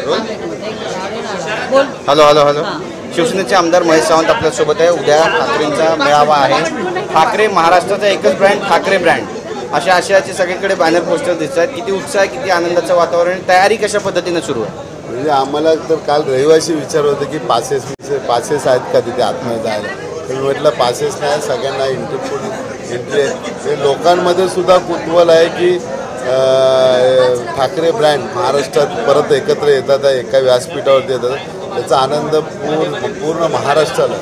Hello hello hello शिवसेनेचे आमदार महेश सावंत आपल्यासोबत आहे। उद्या ठाकरेंचा मेळावा आहे। ठाकरे महाराष्ट्राचा एकच ब्रँड ठाकरे ब्रँड अशा आशयाचे सगळीकडे बॅनर पोस्टर दिसत आहेत। किती उत्साह आहे, किती आनंदाचं वातावरण, तयारी कशा पद्धतीने सुरू आहे? म्हणजे आम्हाला तर काल रविवारशी विचार होतं की पासेस आहेत का तिथे आतमध्ये जायला। मी म्हटलं पासेस नाही, सगळ्यांना एंट्री आहे। लोकांमध्ये सुद्धा कुतूहल आहे की ठाकरे ब्रँड महाराष्ट्रात परत एकत्र येतात, एका व्यासपीठावरती येतात, त्याचा आनंद पूर्ण महाराष्ट्राला।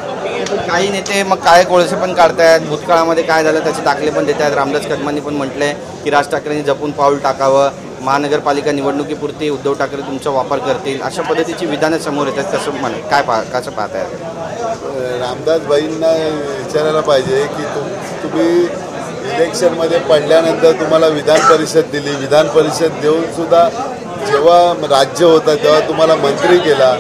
काही नेते मग काळे कोळसे पण काढतायत, भूतकाळामध्ये काय झालं त्याचे दाखले पण देत आहेत। रामदास कदमांनी पण म्हटलंय की राज ठाकरेंनी जपून पाऊल टाकावं, महानगरपालिका निवडणुकीपुरती उद्धव ठाकरे तुमचा वापर करतील, अशा पद्धतीची विधानं समोर येतात। कसं पाहताय? रामदासबाईंना विचारायला पाहिजे की तुम्ही इलेक्शनमध्ये पडल्यानंतर तुम्हाला विधान परिषद दिली, विधान परिषद देऊन सुद्धा जेव्हा राज्य होता तेव्हा तुम्हाला मंत्री केला,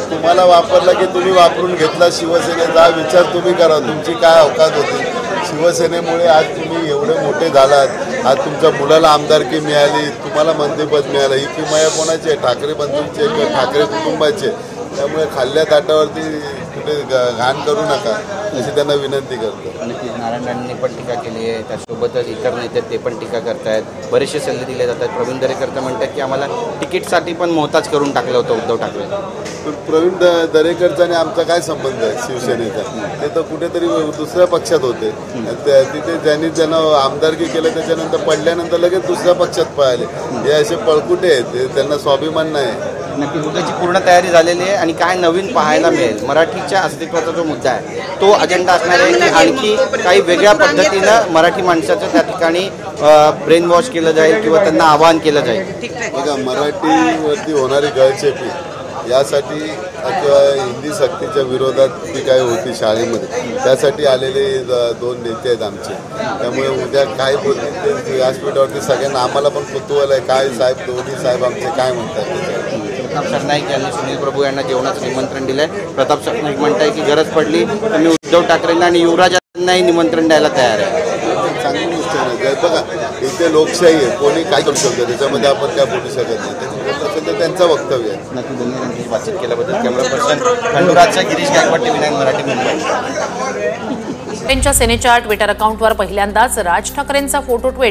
तुम्हाला वापरला की तुम्ही वापरून घेतला शिवसेनेचा विचार तुम्ही करा, तुमची काय अवकात होती। शिवसेनेमुळे आज तुम्ही एवढे मोठे झालात, आज तुमच्या मुलाला आमदारकी मिळाली, तुम्हाला मंत्रिपद मिळालं, ही किमया कोणाची आहे? ठाकरे बंधूंची आहे किंवा ठाकरे कुटुंबाचे। त्यामुळे खाल्ल्या ताटावरती कुठे घाण करू नका अशी त्यांना विनंती करतो। नक्कीच नारायण राणेंनी पण टीका केली आहे, त्यासोबतच इतर नेते ते पण टीका करतायत, बरेचसे सल्ले दिले जातात। प्रवीण दरेकर तर म्हणतात की आम्हाला तिकीटसाठी पण मोहताज करून टाकलं होतं उद्धव ठाकरे। पण प्रवीण दरेकरचा आणि आमचा काय संबंध आहे शिवसेनेचा? ते तर कुठेतरी दुसऱ्या पक्षात होते, तिथे त्यांना आमदारकी केलं, त्याच्यानंतर पडल्यानंतर लगेच दुसऱ्या पक्षात पळाले। हे असे पळकुटे आहेत, त्यांना स्वाभिमान नाही। नक्की उद्याची पूर्ण तयारी झालेली आहे आणि काय नवीन पाहायला मिळेल? मराठीच्या अस्तित्वाचा जो मुद्दा आहे तो अजेंडा असणार आहे की आणखी काही वेगळ्या पद्धतीनं मराठी माणसाचं त्या ठिकाणी ब्रेन वॉश केलं जाईल किंवा त्यांना आवाहन केलं जाईल? बघा, मराठीवरती होणारी गळचेपी यासाठी किंवा हिंदी सक्तीच्या विरोधात जी काही होती शाळेमध्ये, त्यासाठी आलेले दोन नेते आहेत आमचे। त्यामुळे उद्या काय बोलतील ते व्यासपीठावरती सगळ्यांना आम्हाला पण कुतूहल आहे, काय साहेब दोन्ही साहेब आमचे काय म्हणतात। प्रताप सरनाईक यांनी सुनील प्रभू यांना जेवणाचं निमंत्रण दिलंय। प्रताप सरनाईक म्हणताय की गरज पडली तर मी उद्धव ठाकरेंना आणि युवराजांनाही निमंत्रण द्यायला तयार आहे। चांगली गोष्ट नाही। बघा, इथे लोकशाही आहे, कोणी काय करू शकतो, त्याच्यामध्ये आपण काय बोलू शकत नाही, ते त्यांचं वक्तव्य आहे। नक्की दोन्ही बातचीत केल्याबद्दल कॅमेरा पर्सन खंडूराजचा गिरीश गायकवाड, TV9 मराठी, मुंबई। त्यांच्या सेनेच्या ट्विटर अकाउंटवर पहिल्यांदाच राज ठाकरेंचा फोटो ट्विट